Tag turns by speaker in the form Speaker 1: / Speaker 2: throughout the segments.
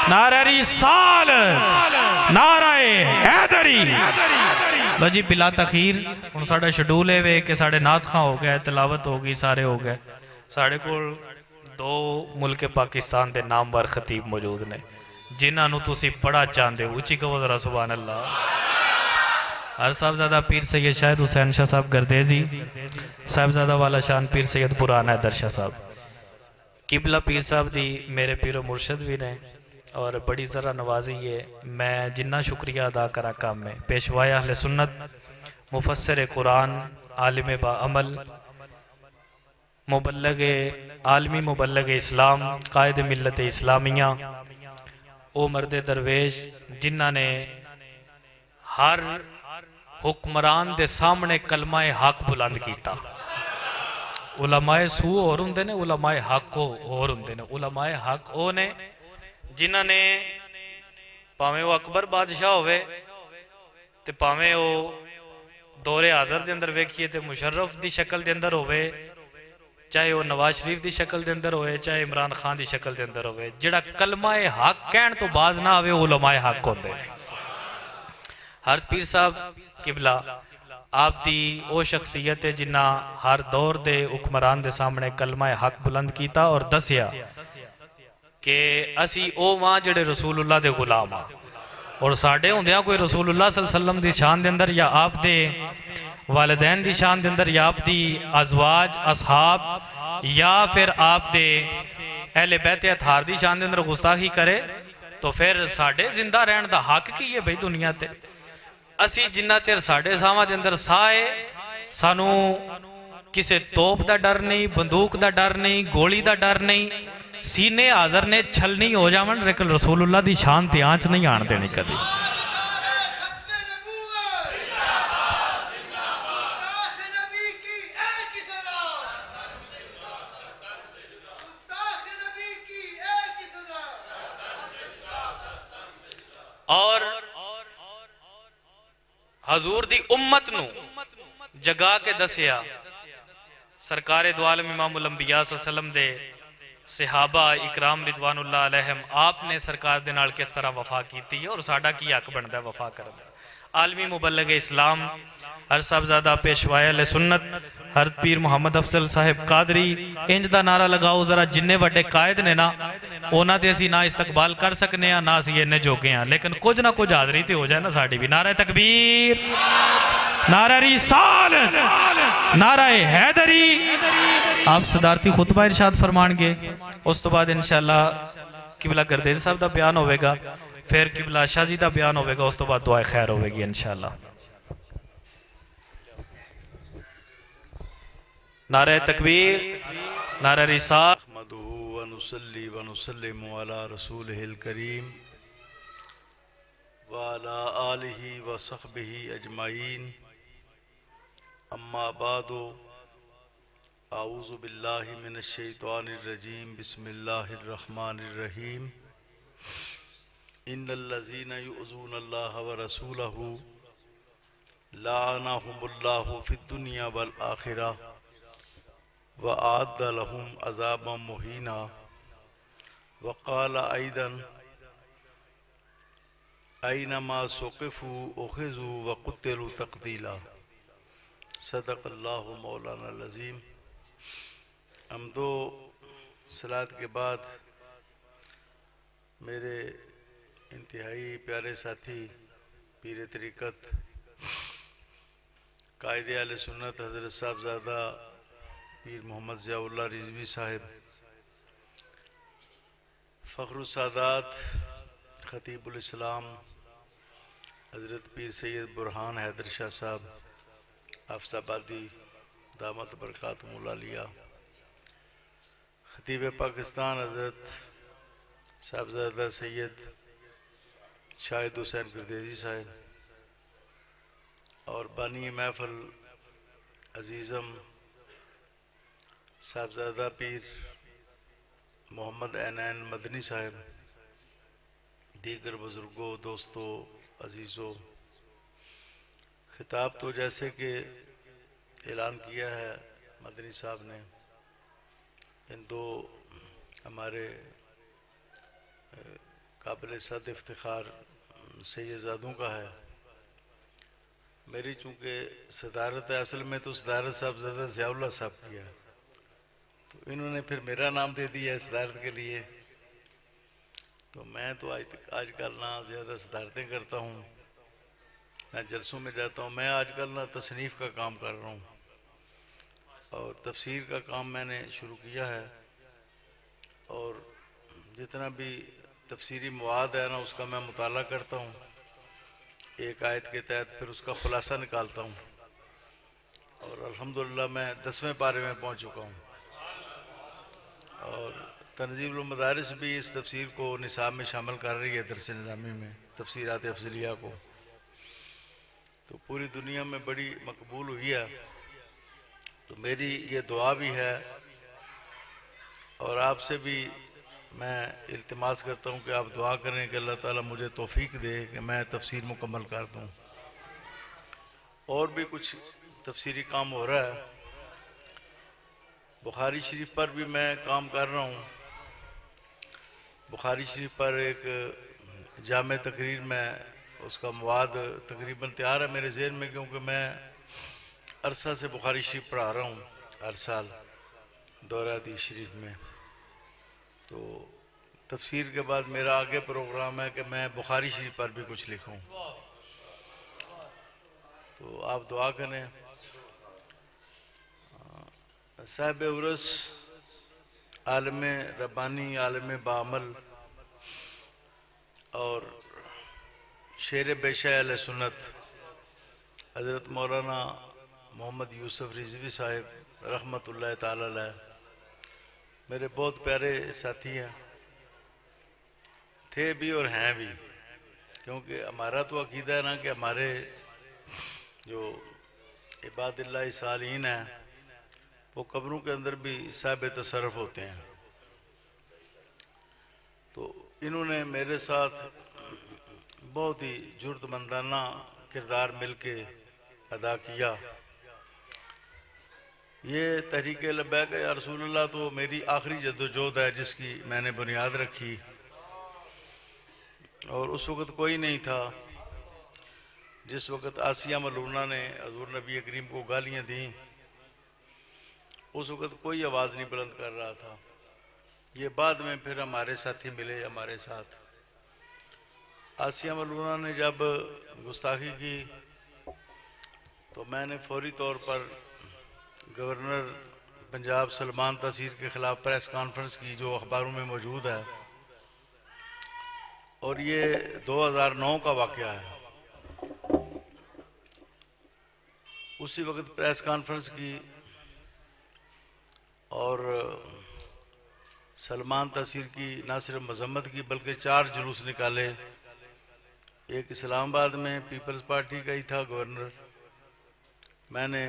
Speaker 1: नारा रिसाल, नाराए हैदरी। लो जी बिला तखीर हुण साडा शेड्यूल है वे कि साढ़े नात खां हो गए, तिलावत हो गई, सारे हो गए। साढ़े कोल दो मुल्क पाकिस्तान के नामवर खतीब मौजूद ने जिन्होंने तुसी बड़ा चाहते हो। उची कहो जरा सुभान अल्लाह। हर साहबजादा पीर सैयद शाहिद हुसैन शाह साहब गर्देजी, साहबजादा वाला शान पीर सैयद पुराना हैदर शाह साहब किबला पीर साहब दी मेरे पीरो मुर्शद भी ने और बड़ी ज़रा नवाजी है। मैं जिन्ना शुक्रिया अदा करा काम में पेशवाए अहले सुन्नत, मुफस्सिर कुरान, आलिम बाअमल, मुबल्लग आलमी मुबल्लग इस्लाम, कायद मिल्लत इस्लामिया, ओ मर्द दरवेश जिन्ना ने हर हुक्मरान दे सामने कलमाए हक बुलंद किया। उलमाए सू और होंदे ने, उलमाए हक और होंदे ने। उलमाए हक ओ ने जिन्हां ने भावें वो अकबर बादशाह होवे ते भावें वो दौरे हाजर के अंदर वेखिए तो मुशर्रफ की शक्ल के अंदर होवे, चाहे वह नवाज शरीफ की शक्ल के अंदर होवे, चाहे इमरान खान की शक्ल के अंदर होवे, जिहड़ा कलमाए हक कहण तो बाज ना आवे उलमाए हक होंदे ने। हर पीर साहब किबला आप दी वो शख्सियत है जिन्ना हर दौर के हुक्मरान के सामने कलमाए हक बुलंद किया और दसिया कि असी ओ मां जिहड़े रसूलुल्लाह दे गुलाम आ और साडे हुंदिया कोई रसूलुल्लाह सल्लल्लाहु अलैहि वसल्लम दी शान दे अंदर या आप दे वालिदैन दी शान दे अंदर या आप दी अजवाज असहाब या फिर आप दे अहले बैत अथार दी शान दे अंदर गुस्ताखी करे तो फिर साडे जिंदा रहन दा हक की है भाई दुनिया ते। असी जिन्ना चिर साडे साहां दे अंदर साह है सानू किसी तोप का डर नहीं, बंदूक का डर नहीं, गोली का डर नहीं, सीने हाजर ने छलनी हो जावन लेकिन रसूलुल्लाह दी शान ते आंच नहीं आन देनी कभी। और हजूर दी उम्मत नू जगा के दसिया सरकार दो आलम इमामुल अंबिया सल्लल्लाहु अलैहि वसल्लम दे सहाबा इकराम रिदवानुल्लाह अलैहिम आपने सरकार दे नाल किस तरह वफा की है और साडा की हक बनता है वफा करन दा। आलमी मुबल्लग इस्लाम हर साहबजादा पेशवाए अहले सुन्नत हर पीर मुहम्मद अफजल साहिब कादरी इंज दा नारा लगाओ जरा। जिन्ने वड्डे कायद ने ना उन्हां दे असीं ना इस्तकबाल कर सकने आ ना असीं इन्ने जोगे हैं, लेकिन कुछ ना कुछ हाजरी तो हो जाए ना साडी भी। नारा तकबीर, नारा रिसाल, नारा हैदरी। आप सदारती खुतबा इरशाद फरमाएंगे, उस तो बाद इंशाअल्लाह किबला गर्देज साहब का बयान होगा, फिर किबला शाह जी का बयान होगा, उस तो बाद दुआ खैर होगी इंशाअल्लाह। नारा तकबीर, नारा रिसाल।
Speaker 2: व नुसल्ली व नुसल्लिमु अला रसूलिहिल करीम व अला आलिहि व सहबिहि अजमाइन। अम्मा बादो आऊज़ु बिल्लाहि मिनश शैतानिर रजीम। बिस्मिल्लाहिर रहमानिर रहीम। इन्नल लज़ीना युअज़ूनल्लाह व रसूलहु लाअनहुमुल्लाहु फिद दुनिया वल आखिरह व आद्द लहुम अज़ाबम मुहीना। व क़ाल अयदन ऐनमा सुक़िफ़ू उख़िज़ू व क़ुतिलू तक़दीला। सदक़ल्लाहु मौलाना अज़ीम। हम दो सलात के बाद मेरे इंतहाई प्यारे साथी पीर तरीक़त कायद आले सुन्नत हज़रत साहबज़ादा पीर मोहम्मद ज़ियाउल्लाह रिज़वी साहिब, फ़ख्रुल सादात ख़तीबुल इस्लाम हज़रत पीर सैयद बुरहान हैदर शाह साहब आफसाबादी दामत बरकातुहुल आलिया, ख़तीब पाकिस्तान हज़रत साहबज़ादा सैयद शाहिद हुसैन गर्देजी साहिब और बानी महफ़ल अज़ीज़म साहबज़ादा पीर मोहम्मद ऐनैन मदनी साहिब, दीगर बुज़ुर्गों, दोस्तों, अजीज़ों, खिताब तो जैसे कि ऐलान किया है मदनी साहब ने, इन दो हमारे काबिल सद इफ्तिखार सैयदादों का है। मेरी चूँकि सदारत है, असल में तो सदारत साहबजादा ज़ियाउल्लाह साहब की है, तो इन्होंने फिर मेरा नाम दे दिया है सदारत के लिए। तो मैं तो आजकल ना ज़्यादा सदारतें करता हूँ, मैं जलसों में जाता हूँ। मैं आजकल ना तसनीफ़ का काम कर रहा हूँ और तफसीर का काम मैंने शुरू किया है, और जितना भी तफसीरी मवाद है ना उसका मैं मुताला करता हूँ, एक आयत के तहत फिर उसका खुलासा निकालता हूँ, और अल्हम्दुलिल्लाह मैं 10वें पारे में पहुँच चुका हूँ। और तनज़ीमुल मदारिस भी इस तफसीर को निसाब में शामिल कर रही है, दरस निज़ामी में तफसीरात अफजलिया को, तो पूरी दुनिया में बड़ी मकबूल हुई है। तो मेरी ये दुआ भी है और आपसे भी मैं इल्तिमास करता हूँ कि आप दुआ करें कि अल्लाह ताला मुझे तौफीक दे कि मैं तफसीर मुकम्मल कर दूँ। और भी कुछ तफसीरी काम हो रहा है, बुखारी शरीफ पर भी मैं काम कर रहा हूँ। बुखारी शरीफ पर एक जामे तकरीर में उसका मवाद तकरीबन तैयार है मेरे जहन में, क्योंकि मैं अरसा से बुखारी शरीफ पढ़ा रहा हूँ हर साल दौरा हदीस शरीफ में। तो तफसीर के बाद मेरा आगे प्रोग्राम है कि मैं बुखारी शरीफ पर भी कुछ लिखूँ, तो आप दुआ करें। साहिब उरस आलम रब्बानी, आलम बामल और शेर बेशा अहले सुन्नत हज़रत मौलाना मोहम्मद यूसुफ रिजवी साहिब रहमतुल्लाह ताला अलैह मेरे बहुत प्यारे साथी हैं, थे भी और हैं भी, क्योंकि हमारा तो अकीदा है ना कि हमारे जो इबादिल्लाह सालीन हैं वो कब्रों के अंदर भी साहिब तसर्रुफ होते हैं। तो इन्होंने मेरे साथ बहुत ही जुर्तमंदाना किरदार मिल के अदा किया। ये तहरीक लब्बैक या रसूलुल्लाह तो मेरी आखिरी जद्दोजहद है जिसकी मैंने बुनियाद रखी, और उस वक़्त कोई नहीं था। जिस वक़्त आसिया मलूना ने हज़ूर नबी करीम को गालियाँ दी, उस वक़्त कोई आवाज़ नहीं बुलंद कर रहा था। ये बाद में फिर हमारे साथी मिले हमारे साथ। आसिया मलूना ने जब गुस्ताखी की तो मैंने फौरी तौर पर गवर्नर पंजाब सलमान तसीर के ख़िलाफ़ प्रेस कॉन्फ्रेंस की, जो अखबारों में मौजूद है, और ये 2009 का वाक़या है। उसी वक्त प्रेस कॉन्फ्रेंस की और सलमान तसीर की न सिर्फ मजम्मत की बल्कि 4 जुलूस निकाले। एक इस्लामाबाद में पीपल्स पार्टी का ही था गवर्नर। मैंने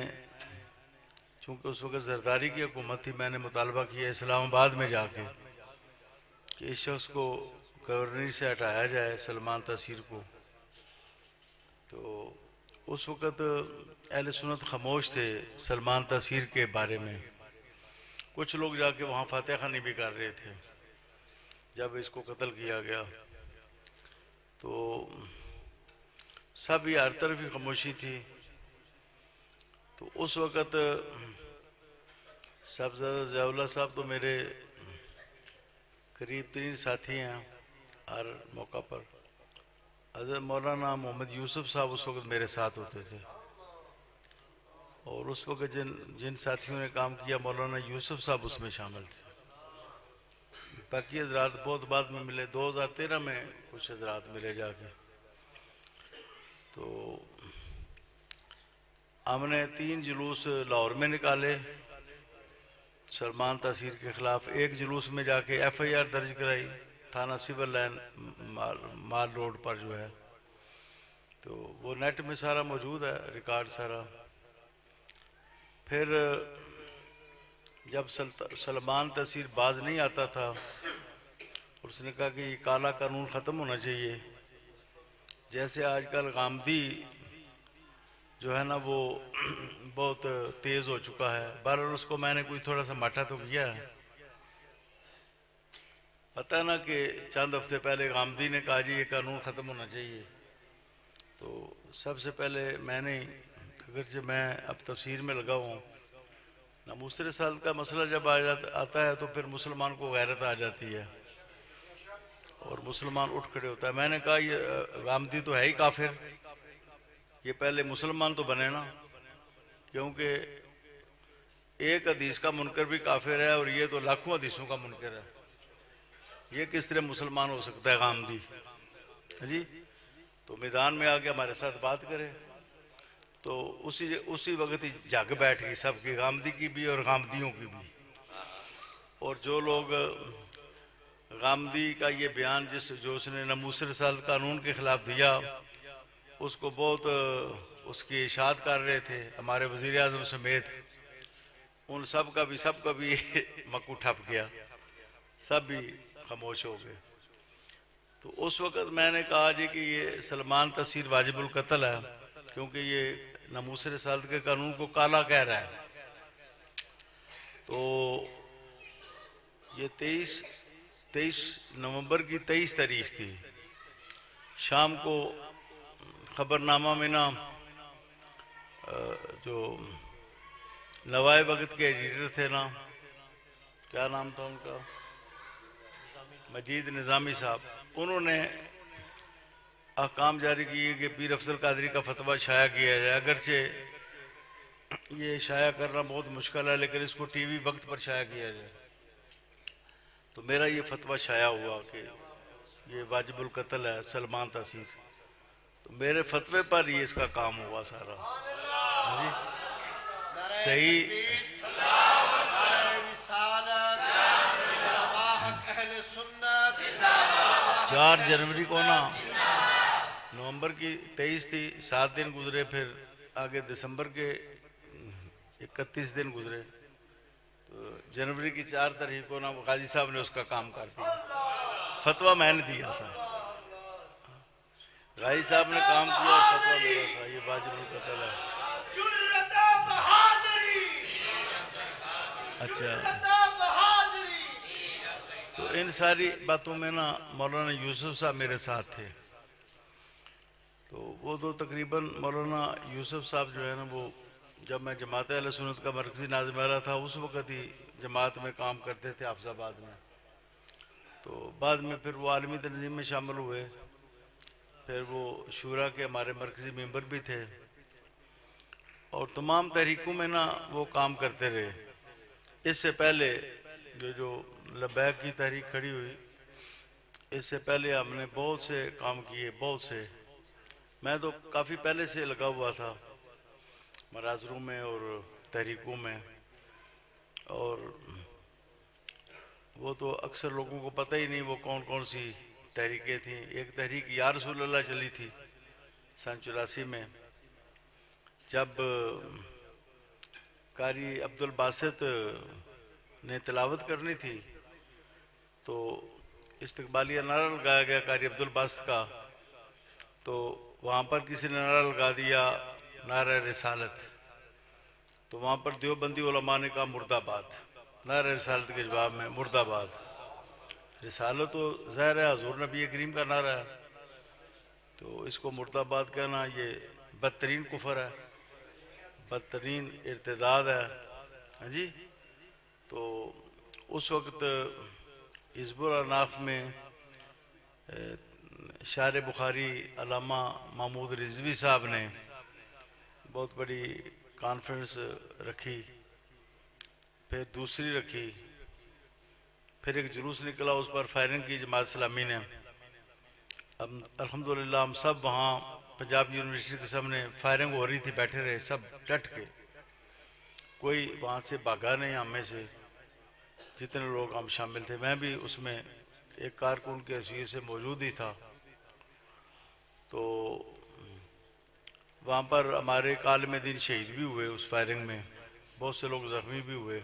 Speaker 2: चूँकि उस वक्त जरदारी की हुकूमत थी, मैंने मुतालबा किया इस्लामाबाद में जाके कि इस शख्स को गवर्नरी से हटाया जाए, सलमान तसीर को। तो उस वक़्त अहले सुन्नत खामोश थे सलमान तसीर के बारे में। कुछ लोग जाके वहाँ फातह खानी भी कर रहे थे जब इसको कत्ल किया गया, तो सब ही हर तरफ ही खामोशी थी। तो उस वक़्त साहबजादा ज़ियाउल्लाह साहब तो मेरे करीब 3 साथी हैं हर मौका पर। हज़रत मौलाना मोहम्मद यूसुफ साहब उस वक़्त मेरे साथ होते थे, और उस वक़्त जिन साथियों ने काम किया मौलाना यूसुफ साहब उसमें शामिल थे। बाकी हजरात बहुत बाद में मिले, 2013 में कुछ हजरात मिले जाके। तो हमने 3 जुलूस लाहौर में निकाले सलमान तसीर के ख़िलाफ़। एक जुलूस में जाके FIR दर्ज कराई थाना सिविल लाइन माल रोड पर जो है, तो वो नेट में सारा मौजूद है, रिकॉर्ड सारा। फिर जब सलमान तसीर बाज नहीं आता था, उसने कहा कि ये काला कानून ख़त्म होना चाहिए। जैसे आजकल गामदी जो है ना वो बहुत तेज़ हो चुका है। बहरहाल उसको मैंने कोई थोड़ा सा माठा तो किया है। पता ना कि चंद हफ्ते पहले गामदी ने कहा जी ये कानून ख़त्म होना चाहिए, तो सबसे पहले मैंने, अगरचे मैं अब तफसीर में लगा हूँ, नामूसरे साल का मसला जब आता है तो फिर मुसलमान को गैरत आ जाती है और मुसलमान उठ खड़े होता है। मैंने कहा ये गामदी तो है ही काफिर, ये पहले मुसलमान तो बने ना, क्योंकि एक हदीस का मुनकर भी काफिर है और ये तो लाखों हदीसों का मुनकर है, ये किस तरह मुसलमान हो सकता है गामदी जी। तो मैदान में आके हमारे साथ बात करे, तो उसी वक्त ही जग बैठ गई सबकी, गामदी की भी और गामदियों की भी। और जो लोग गामदी का ये बयान जो उसने नामूसरे साल कानून के खिलाफ दिया, उसको बहुत उसकी इशाद कर रहे थे हमारे वजीर आजम समेत, उन सब का भी मक्कू ठप गया, सब भी खामोश हो गए। तो उस वक़्त मैंने कहा जी कि ये सलमान तसीर वाजिबुल कत्ल है, क्योंकि ये नामूसरे साल के कानून को काला कह रहा है। तो ये 23 नवंबर की 23 तारीख थी, शाम को खबरनामा में ना जो नवाए वक्त के एडिटर थे ना, क्या नाम था उनका, मजीद निज़ामी साहब, उन्होंने अहकाम जारी किए कि पीर अफजल कादरी का फतवा शाया किया जाए। अगरचे ये शाया करना बहुत मुश्किल है, लेकिन इसको टीवी वक्त पर शाया किया जाए। तो मेरा ये फतवा शाया हुआ कि ये वाजिबुल कत्ल है सलमान तसीर, तो मेरे फतवे पर ही इसका काम हुआ सारा जी। सही 4 जनवरी को ना, नवंबर की 23 थी, 7 दिन गुजरे, फिर आगे दिसंबर के 31 दिन गुजरे, तो जनवरी की 4 तारीख को ना काजी साहब ने उसका काम कर दिया। फतवा मैंने दिया था, गाजी साहब ने काम किया और फतवा मेरा था, ये वाजिबुल कत्ल है। अच्छा, तो इन सारी बातों में ना मौलाना यूसुफ साहब मेरे साथ थे, तो वो तो तकरीबन मौलाना यूसुफ साहब जो है ना, वो जब मैं जमात अहले सुन्नत का मरकज़ी नाज़िम आला था उस वक़्त ही जमात में काम करते थे हाफिज़ाबाद में। तो बाद में फिर वो आलमी तंजीम में शामिल हुए, फिर वो शूरा के हमारे मरकज़ी मेंबर भी थे और तमाम तहरीकों में ना वो काम करते रहे। इससे पहले जो लबैक की तहरीक खड़ी हुई, इससे पहले हमने बहुत से काम किए, बहुत से। मैं तो काफ़ी पहले से लगा हुआ था मराजरों में और तहरीकों में, और वो तो अक्सर लोगों को पता ही नहीं वो कौन कौन सी तहरीकें थीं। एक तहरीक या रसूल अल्लाह चली थी सन 84 में, जब कारी अब्दुल बासित ने तिलावत करनी थी तो इस्तकबालिया नारा लगाया गया कारी अब्दुल बासित का, तो वहाँ पर किसी ने नारा लगा दिया नारा रिसालत, तो वहाँ पर देवबंदी उलमा ने कहा मुर्दाबाद, नारा रिसालत के जवाब में मुर्दाबाद। रिसालत तो ज़ाहिर है हुज़ूर नबी करीम का नारा है, तो इसको मुर्दाबाद कहना ये बदतरीन कुफर है, बदतरीन इर्तिदाद है। हाँ जी, तो उस वक्त हिज़्बुल अनाफ में शार बुखारी अल्लामा महमूद रिजवी साहब ने बहुत बड़ी कॉन्फ्रेंस रखी, फिर दूसरी रखी, फिर एक जुलूस निकला, उस पर फायरिंग की जमात इस्लामी ने। अब अल्हम्दुलिल्लाह हम सब वहाँ पंजाब यूनिवर्सिटी के सामने फायरिंग हो रही थी, बैठे रहे सब डट के, कोई वहाँ से भागा नहीं। हमें से जितने लोग हम शामिल थे, मैं भी उसमें एक कारकुन के हैसियत से मौजूद ही था। तो वहाँ पर हमारे एक आलिम दीन शहीद भी हुए उस फायरिंग में, बहुत से लोग ज़ख्मी भी हुए।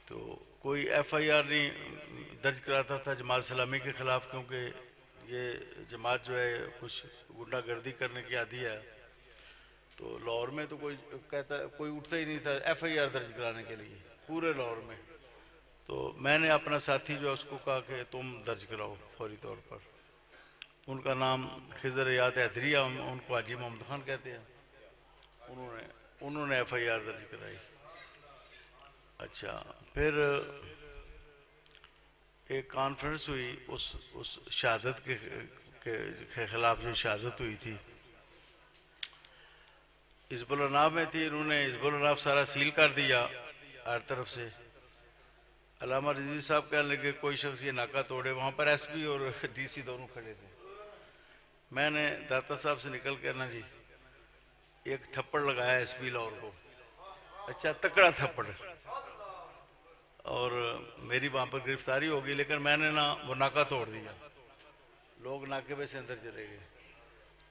Speaker 2: तो कोई FIR नहीं दर्ज कराता था जमात इस्लामी के ख़िलाफ़, क्योंकि ये जमात जो है कुछ गुंडागर्दी करने की आदी है। तो लाहौर में तो कोई उठता ही नहीं था FIR दर्ज कराने के लिए पूरे लाहौर में। तो मैंने अपना साथी जो है उसको कहा कि तुम दर्ज कराओ फौरी तौर पर। उनका नाम खिजर याद हैदरिया, उनको हाजी मोहम्मद खान कहते हैं। उन्होंने FIR दर्ज कराई। अच्छा, फिर एक कॉन्फ्रेंस हुई उस शहादत के खिलाफ जो शहादत हुई थी, हिजबुल-ए-नाफ में थी। इन्होंने हिजबुल-ए-नाफ सारा सील कर दिया हर तरफ से। अल्लामा रिजवी साहब कहने लगे कोई शख्स ये नाका तोड़े। वहाँ पर SP और DC दोनों खड़े थे। मैंने दाता साहब से निकल कर ना जी एक थप्पड़ लगाया SP लाहौर को, अच्छा तकड़ा थप्पड़, और मेरी वहाँ पर गिरफ्तारी हो गई। लेकिन मैंने ना वो नाका तोड़ दिया, लोग नाके पे से अंदर चले गए।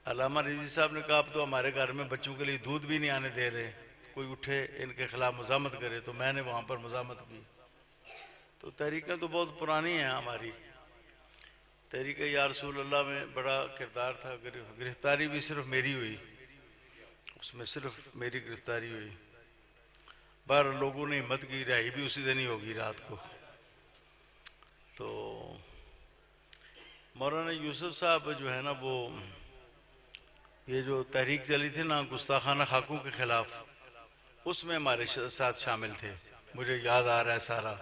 Speaker 2: अल्लामा रिजवी साहब ने कहा अब तो हमारे घर में बच्चों के लिए दूध भी नहीं आने दे रहे, कोई उठे इनके खिलाफ मज़ामत करे। तो मैंने वहाँ पर मज़ामत की। तो तहरीकें तो बहुत पुरानी हैं हमारी। तहरीक या रसूल अल्लाह में बड़ा किरदार था। गिरफ्तारी भी सिर्फ मेरी हुई, उसमें सिर्फ मेरी गिरफ्तारी हुई। बार लोगों ने हिम्मत की, रिहाई भी उसी दिन ही होगी रात को। तो मौलाना यूसुफ साहब जो है ना, वो ये जो तहरीक चली थी ना गुस्ताखाना खाकों के खिलाफ, उसमें हमारे साथ शामिल थे, मुझे याद आ रहा है सारा।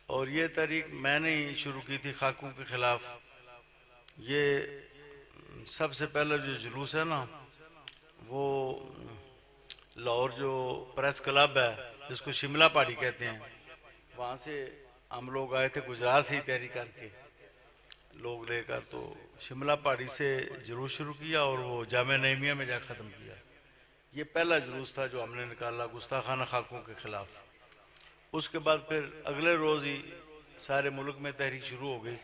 Speaker 2: और ये तहरीक मैंने ही शुरू की थी खाकों के खिलाफ। ये सबसे पहला जो जुलूस है ना, वो लाहौर जो प्रेस क्लब है जिसको शिमला पहाड़ी कहते हैं, वहाँ से हम लोग आए थे, गुजरात से ही तैयारी करके लोग लेकर। तो शिमला पहाड़ी से जुलूस शुरू किया और वो जामे नईमिया में जा ख़त्म किया। ये पहला जुलूस था जो हमने निकाला गुस्ताखाना खाकों के खिलाफ। उसके बाद फिर अगले रोज़ ही सारे मुल्क में तहरीक शुरू हो गई।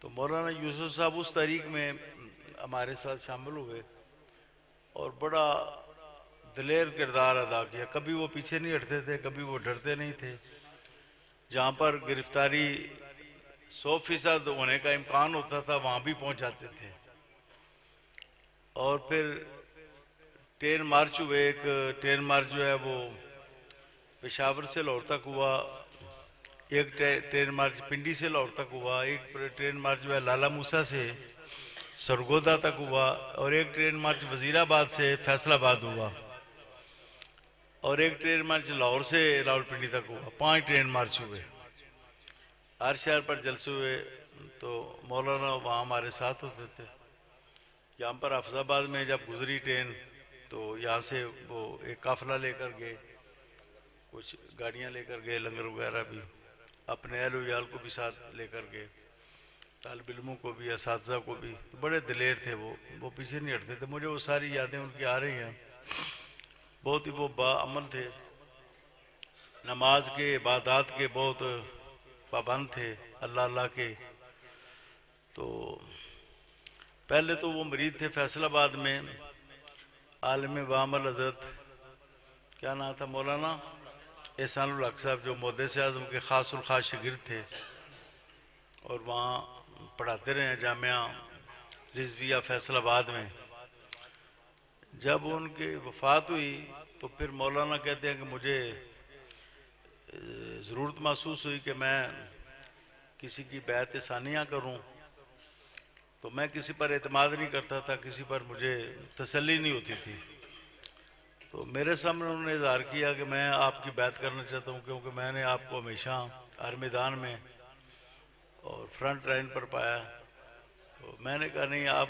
Speaker 2: तो मौलाना यूसुफ साहब उस तहरीक में हमारे साथ शामिल हुए और बड़ा दिलेर किरदार अदा किया। कभी वो पीछे नहीं हटते थे, कभी वो डरते नहीं थे। जहाँ पर गिरफ्तारी 100% होने का इम्कान होता था वहाँ भी पहुँच जाते थे। और फिर ट्रेन मार्च हुए। एक ट्रेन मार्च जो है वो पेशावर से लाहौर तक हुआ, एक ट्रेन मार्च पिंडी से लाहौर तक हुआ, एक ट्रेन मार्च जो है लाला मूसा से सरगोदा तक हुआ, और एक ट्रेन मार्च वजीराबाद से फैसलाबाद हुआ, और एक ट्रेन मार्च लाहौर से रावलपिंडी तक हुआ। 5 ट्रेन मार्च हुए, हर शहर पर जलसे हुए। तो मौलाना वहाँ हमारे साथ होते थे। यहाँ पर हफ्जाबाद में जब गुजरी ट्रेन तो यहाँ से वो एक काफिला लेकर गए, कुछ गाड़ियाँ लेकर गए, लंगर वगैरह भी, अपने अहल वयाल को भी साथ लेकर गए, तालिब इल्मों को भी, असातिज़ा को भी। तो बड़े दिलेर थे वो पीछे नहीं हटते थे। मुझे वो सारी यादें उनकी आ रही हैं। बहुत ही वो बाअमल थे, नमाज के इबादत के बहुत पाबंद थे, अल्लाह अल्लाह के। तो पहले तो वो मरीद थे फैसलाबाद में, आलिम बाअमल हज़रत क्या नाम था मौलाना एहसानुल हक साहब, जो मुहद्दिस आज़म के खासुल खास शागिर्द थे और वहाँ पढ़ाते रहे हैं जामिया रिजविया फैसलाबाद में। जब उनकी वफ़ात हुई तो फिर मौलाना कहते हैं कि मुझे ज़रूरत महसूस हुई कि मैं किसी की बैत सानिया करूं। तो मैं किसी पर एतमाद नहीं करता था, किसी पर मुझे तसल्ली नहीं होती थी। तो मेरे सामने उन्होंने इज़हार किया कि मैं आपकी बैत करना चाहता हूं, क्योंकि मैंने आपको हमेशा हर मैदान में और फ्रंट लाइन पर पाया। तो मैंने कहा नहीं, आप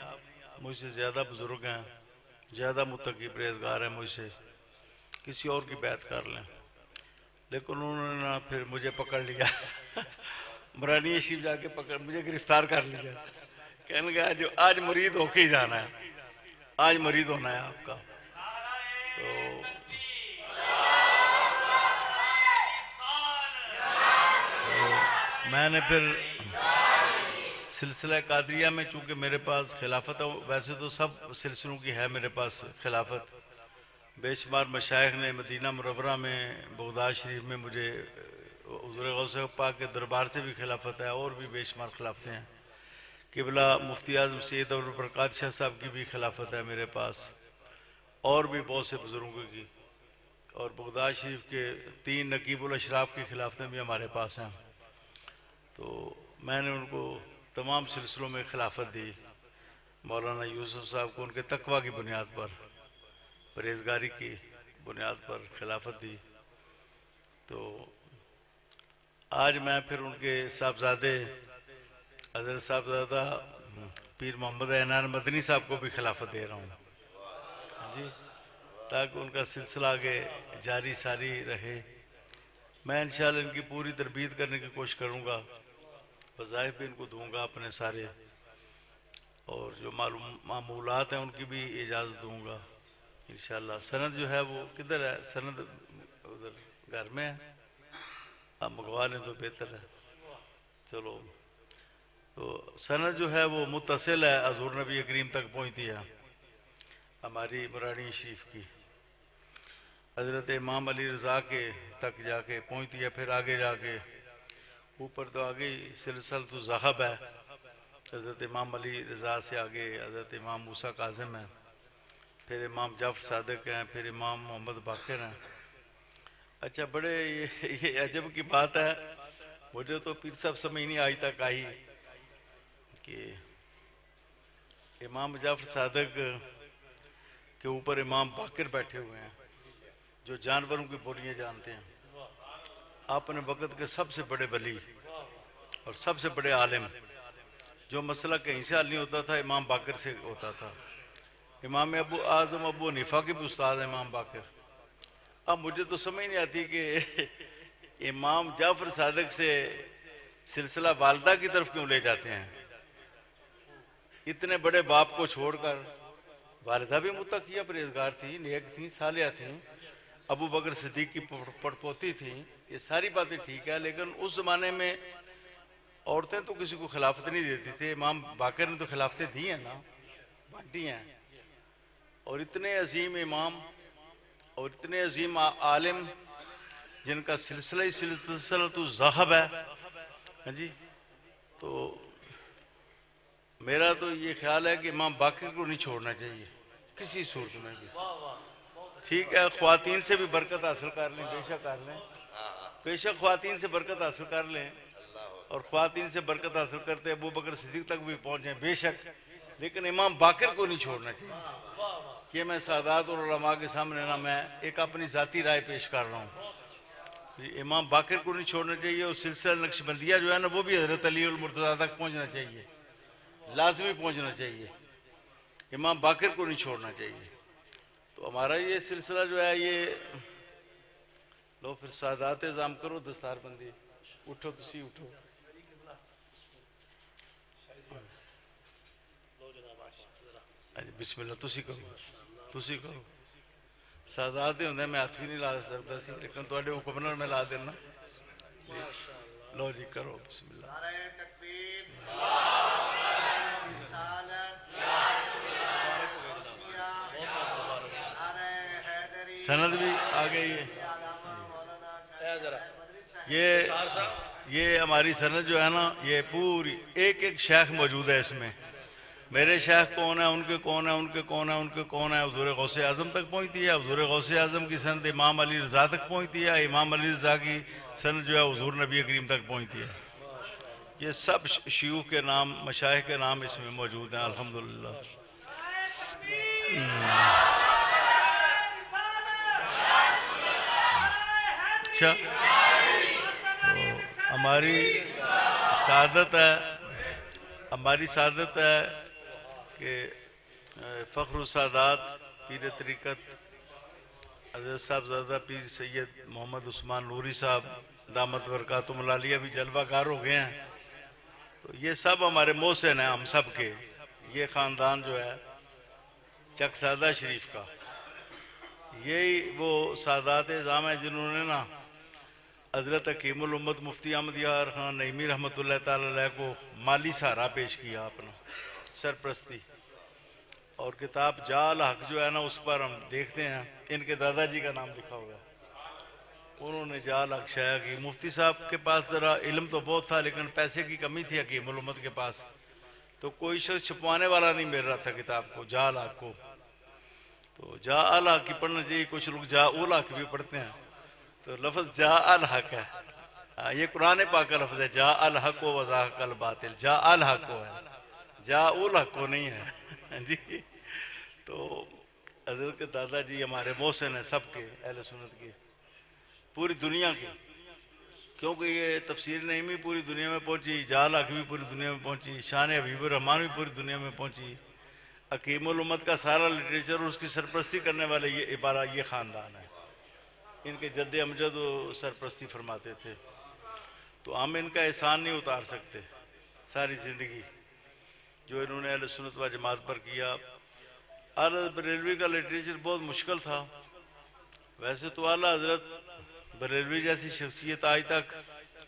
Speaker 2: मुझसे ज़्यादा बुज़ुर्ग हैं, ज़्यादा मुत्तकी परहेज़गार हैं, मुझसे किसी और की बैत कर लें। लेकिन उन्होंने ना फिर मुझे पकड़ लिया मुरानी शिव जाके पकड़ मुझे गिरफ्तार कर लिया। कहने लगा जो आज मुरीद होके ही जाना है, आज मुरीद होना है आपका। तो मैंने फिर सिलसिला कादरिया में, चूँकि मेरे पास खिलाफत है, वैसे तो सब सिलसिलों की है मेरे पास खिलाफत, बेशुमार मशाइख ने मदीना मुनव्वरा में बगदाद शरीफ में मुझे हुज़ूर गौस पाक के दरबार से भी खिलाफत है, और भी बेशुमार खिलाफतें हैं। किबला मुफ्ती आज़म सैयद अब्दुल बरकात शाह साहब की भी खिलाफत है मेरे पास, और भी बहुत से बुज़ुर्गों की। और बगदाद शरीफ के 3 नकीबुल अशराफ की खिलाफतें भी हमारे पास हैं। तो मैंने उनको तमाम सिलसिलों में खिलाफत दी। मौलाना यूसुफ साहब को उनके तकवा की बुनियाद पर, परहेजगारी की बुनियाद पर खिलाफत दी। तो आज मैं फिर उनके साहबजादे हज़रत साहबजादा पीर मोहम्मद ऐनान मदनी साहब को भी खिलाफत दे रहा हूँ जी, ताकि उनका सिलसिला आगे जारी सारी रहे। मैं इंशाअल्लाह इनकी पूरी तरबियत करने की कोशिश करूँगा, वज़ाइफ भी इनको दूँगा अपने सारे, और जो मामूलात हैं उनकी भी इजाज़त दूँगा इंशाअल्लाह। सनद जो है वो किधर है? सनद उधर घर में है, आप मंगवा लें तो बेहतर है। चलो, तो सनद जो है वो मुत्तसिल है, हज़ूर नबी करीम तक पहुँचती है हमारी मुरानी शरीफ की, हज़रत इमाम अली रज़ा के तक जाके पहुँचती है। फिर आगे जाके ऊपर तो आगे सिलसिलतुल ज़हब है, हज़रत इमाम अली रज़ा से आगे हज़रत इमाम मूसा काज़िम है, फिर इमाम जाफ़र सादिक हैं, फिर इमाम मोहम्मद बाक़िर हैं। अच्छा, बड़े ये अजब की बात है, मुझे तो पीर साहब समझ नहीं आज तक आई कि इमाम जाफ़र सादिक के ऊपर इमाम बाक़िर बैठे हुए हैं जो जानवरों की बोलियाँ जानते हैं। अपने वक़्त के सबसे बड़े वली और सबसे बड़े आलिम, जो मसला कहीं से हल नहीं होता था इमाम बाक़िर से होता था। इमाम अबू आज़म अबू हनीफ़ा के भी उस्ताद हैं इमाम बाक़िर। अब मुझे तो समझ नहीं आती कि इमाम जाफ़र सादिक से सिलसिला वालदा की तरफ क्यों ले जाते हैं। इतने बड़े बाप को छोड़कर, वालिदा भी मुत्तकिया परहेज़गार थी, नेक थी, सालिया थी, अबू बकर सिद्दीक़ की पड़पोती थी, ये सारी बातें ठीक है, लेकिन उस ज़माने में औरतें तो किसी को खिलाफत नहीं देती थी। इमाम बाक़िर ने तो खिलाफतें दी हैं ना, बांटी हैं। और इतने अजीम इमाम और इतने अजीम आलिम जिनका सिलसिला ही सिलसिलतुल ज़हब है, हाँ जी। तो मेरा तो ये ख्याल है कि इमाम बाक़िर को नहीं छोड़ना चाहिए किसी सूरत में भी। ठीक है, ख्वातीन से भी बरकत हासिल कर लें, बेशक कर लें, बेशक ख्वातीन से बरकत हासिल कर लें, और ख्वातीन से बरकत हासिल करते अबू बकर सिद्दीक़ तक भी पहुँचे बेशक, लेकिन इमाम बाक़िर को नहीं छोड़ना चाहिए। ये मैं सादात और उलमा के सामने ना मैं एक अपनी ज़ाती राय पेश कर रहा हूँ। इमाम बाक़िर को नहीं छोड़ना चाहिए, और सिलसिला नक्शबंदिया जो है ना वो भी हज़रत अली और मुर्तज़ा तक पहुँचना चाहिए, लाजमी पहुँचना चाहिए। इमाम बाक़िर को नहीं छोड़ना चाहिए। तो हमारा ये सिलसिला जो है ये लो, फिर सादात इज़ाम करो, दस्तारबंदी उठो, तुसी उठो। बिस्मिल्लाह, तुसी करो, तुसी करो। सादात होंगे मैं हाथ भी नहीं ला सकता सी, लेकिन तुहाडे हुक्म नाल मैं ला देना। लो जी, करो बिस्मिल्लाह। सनद भी आ गई है। ये हमारी सनद जो है ना, ये पूरी एक एक शेख मौजूद है इसमें। मेरे शेख कौन है, उनके कौन है, उनके कौन है, उनके कौन है, हुज़ूर गौसे आज़म तक पहुँचती है। हुज़ूर गौसे आज़म की सनद इमाम अली रज़ा तक पहुँचती है। इमाम अली रज़ा की सनद जो है हुज़ूर नबी करीम तक पहुँचती है। ये सब शयूख के नाम, मशाइख के नाम इसमें मौजूद हैं अल्हम्दुलिल्लाह। अच्छा, हमारी सादत है कि फ़ख्र सादात पीर तरीक़त हज़रत साहबज़ादा पीर सैयद मोहम्मद उस्मान नूरी साहब दामत बरकातुहुल आलिया भी जलवागार हो गए हैं। तो ये सब हमारे मोहसिन हैं, हम सब के। ये ख़ानदान जो है चकसादा शरीफ का, यही वो सादात इज़ाम है जिन्होंने ना हज़रत हकीमुल उम्मत मुफ्ती अहमद यार ख़ान नईमी रहमतुल्लाह ताला अलैह को माली सहारा पेश किया, अपना सरपरस्ती। और किताब जाल हक जो है ना, उस पर हम देखते हैं इनके दादाजी का नाम लिखा हुआ है। उन्होंने जाल हक शाया की। मुफ्ती साहब के पास ज़रा इल्म तो बहुत था, लेकिन पैसे की कमी थी हकीमुल उम्मत के पास, तो कोई शख्स छुपवाने वाला नहीं मिल रहा था किताब को, जाल हक को। तो जा अल हक की पढ़ना चाहिए, कुछ लोग जा उल हक भी पढ़ते हैं। तो लफ्ज जा अल हक है, ये कुरान पाक का लफ्ज है, जा अल हक व वज़ाहक अल बातिल, जा अल हक है, जा उल हक नहीं है जी। तो हजरत के दादाजी हमारे मोहसिन है सबके, अहले सुन्नत के, पूरी दुनिया के, क्योंकि ये तफसीर नईमी पूरी दुनिया में पहुंची, जाल हक भी पूरी दुनिया में पहुंची, शान हबीबुर रहमान भी पूरी दुनिया में पहुंची, हकीमुल उम्मत का सारा लिटरेचर और उसकी सरपरस्ती करने वाले ये इबारा ये ख़ानदान है। इनके जद्द अमजद सरपरस्ती फरमाते थे। तो हम इनका एहसान नहीं उतार सकते, सारी ज़िंदगी जो इन्होंने अहले सुन्नत व जमात पर किया। आला बरेलवी का लिटरेचर बहुत मुश्किल था। वैसे तो आला हजरत बरेलवी जैसी शख्सियत आज तक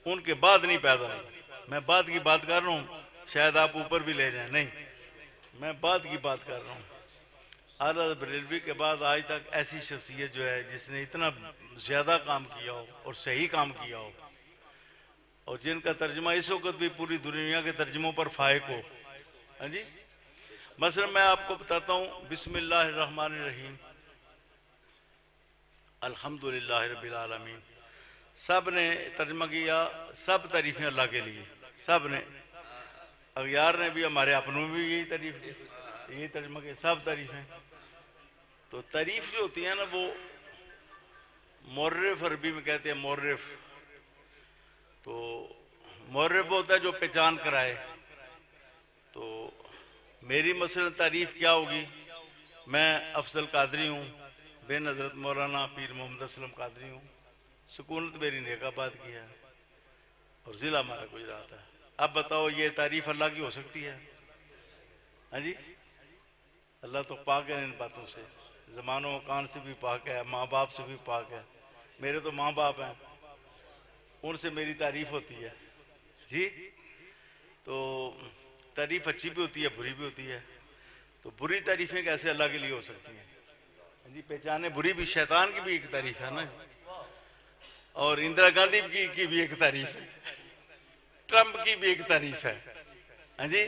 Speaker 2: उनके बाद नहीं पैदा हुई। मैं बाद की बात कर रहा हूँ, शायद आप ऊपर भी ले जाएं, नहीं मैं बाद की बात कर रहा हूँ। आला बरेलवी के बाद आज तक ऐसी शख्सियत जो है जिसने इतना ज़्यादा काम किया हो और सही काम किया हो, और जिनका तर्जमा इस वक्त भी पूरी दुनिया के तर्जमों पर फायक हो। हाँ जी, मसलन मैं आपको बताता हूँ, बिस्मिल्लाहिर्रहमानिर्रहीम, अल्हम्दुलिल्लाह रब्बिल आलमीन, सब ने तर्जमा किया, सब तारीफ़ें अल्लाह के लिए, सब ने, अगयार ने भी, हमारे अपनों में भी यही तारीफ, यही तर्जमा किया, सब तारीफ़ें। तो तारीफ जो होती है ना, वो मौर्रिफ अरबी में कहते हैं, मौर्रिफ। तो मौर्रिफ होता है जो पहचान कराए। तो मेरी मसलन तारीफ क्या होगी, मैं अफजल कादरी हूँ, बिन हजरत मौलाना पीर मोहम्मद असलम कादरी हूँ, सुकूनत मेरी नेकाबाद की है और ज़िला हमारा गुजरात है। अब बताओ ये तारीफ अल्लाह की हो सकती है? हाँ जी, अल्लाह तो पाक है इन बातों से, ज़मानो मकान से भी पाक है, माँ बाप से भी पाक है। मेरे तो माँ बाप हैं, उनसे मेरी तारीफ होती है जी। तो तारीफ अच्छी भी होती है, बुरी भी होती है। तो बुरी तारीफें कैसे अल्लाह के लिए हो सकती हैं जी? पहचाने बुरी भी, शैतान की भी एक तारीफ है ना, और इंदिरा गांधी की भी एक तारीफ है, ट्रंप की भी एक तारीफ है। हाँ जी,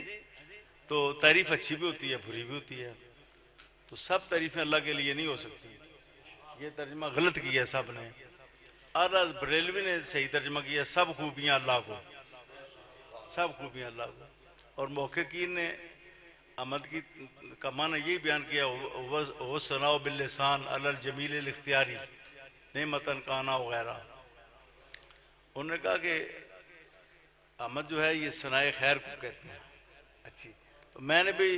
Speaker 2: तो तारीफ अच्छी भी होती है, बुरी भी होती है। तो सब तारीफें अल्लाह के लिए नहीं हो सकती। ये तर्जमा गलत किया सब ने। आला बरेलवी ने सही तर्जमा किया, सब खूबियाँ अल्लाह को, सब खूबियाँ अल्लाह को। और मुहक्किकीन ने अहमद की का माना यही बयान किया, वो सनाओ बिल्लिसान अलल जमील इख्तियारी नेमतन काना वगैरह। उन्होंने कहा कि अहमद जो है ये सनाए खैर को कहते हैं अच्छी। तो मैंने भी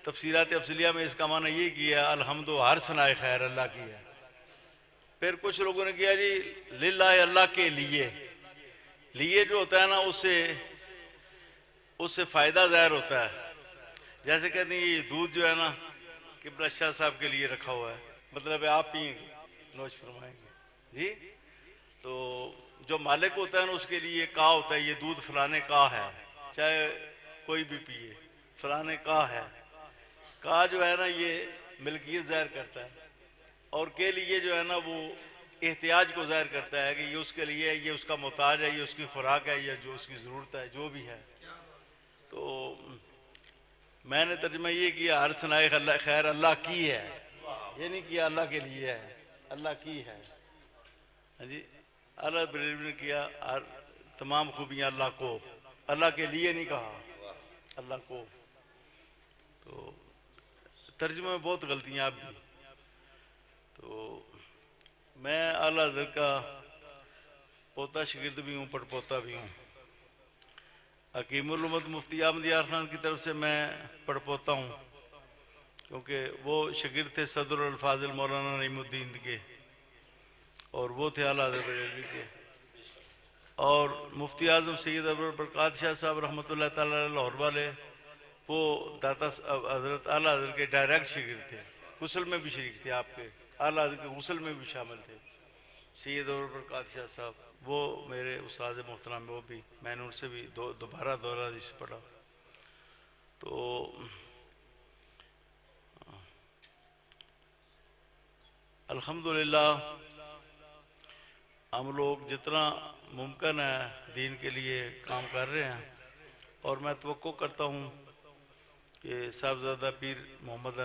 Speaker 2: तफसीरात अफसलिया में इसका माना यही किया, अल्हम्दु हर सनाए खैर अल्लाह की है। फिर कुछ लोगों ने किया जी लिल्लाह, अल्लाह के लिए, लिए जो होता है ना उससे फ़ायदा ज़ाहिर होता है। जैसे कहते हैं ये दूध जो है ना किबला शाह साहब के लिए रखा हुआ है, मतलब आप पिएंगे, नोश फरमाएंगे जी। तो जो मालिक होता है ना उसके लिए का होता है, ये दूध फलाने का है, चाहे कोई भी पिए, फलाने का है। का जो है ना ये मिल्कियत ज़ाहिर करता है, और के लिए जो है ना वो एहतियाज को ज़ाहिर करता है कि ये उसके लिए है, ये उसका मोहताज है, ये उसकी खुराक है, या जो उसकी ज़रूरत है, जो भी है। तो मैंने तर्जमा ये किया, हर सनाए खैर अल्लाह की है, ये नहीं किया अल्लाह के लिए है, अल्लाह की है। हाँ जी, अल्लाह ने किया हर तमाम खूबियाँ अल्लाह को, अल्लाह के लिए नहीं कहा, अल्लाह को। तो तर्जुमे में बहुत गलतियाँ आप भी। तो मैं आला हज़रत का पोता शागिर्द भी हूँ, पड़पोता भी हूँ। हकीमुल उम्मत मुफ्ती अहमद यार खान की तरफ से मैं पड़पोता हूँ, क्योंकि वो शागिर्द थे सदरुल अल्फाज़िल मौलाना नईमुद्दीन के, और वो थे आला हज़रत बरेलवी के। और मुफ्ती आज़म सैयद अबू बरकात शाह साहब रहमतुल्लाह ताला अलैह लाहौर वाले, वो दाता हज़रत आला हज़रत के डायरेक्ट शागिर्द थे, गुस्ल में भी शरीक थे, आपके आला हज़रत के गुस्ल में भी शामिल थे सैयद अबू बरकात शाह साहब। वो मेरे उस्ताद मोहतरम, वो भी मैंने उनसे भी दोबारा दौरा हदीस पढ़ा। तो अल्हम्दुलिल्लाह हम लोग जितना मुमकिन है दीन के लिए काम कर रहे हैं, और मैं तवक्को करता हूँ कि साहबजादा पीर मोहम्मद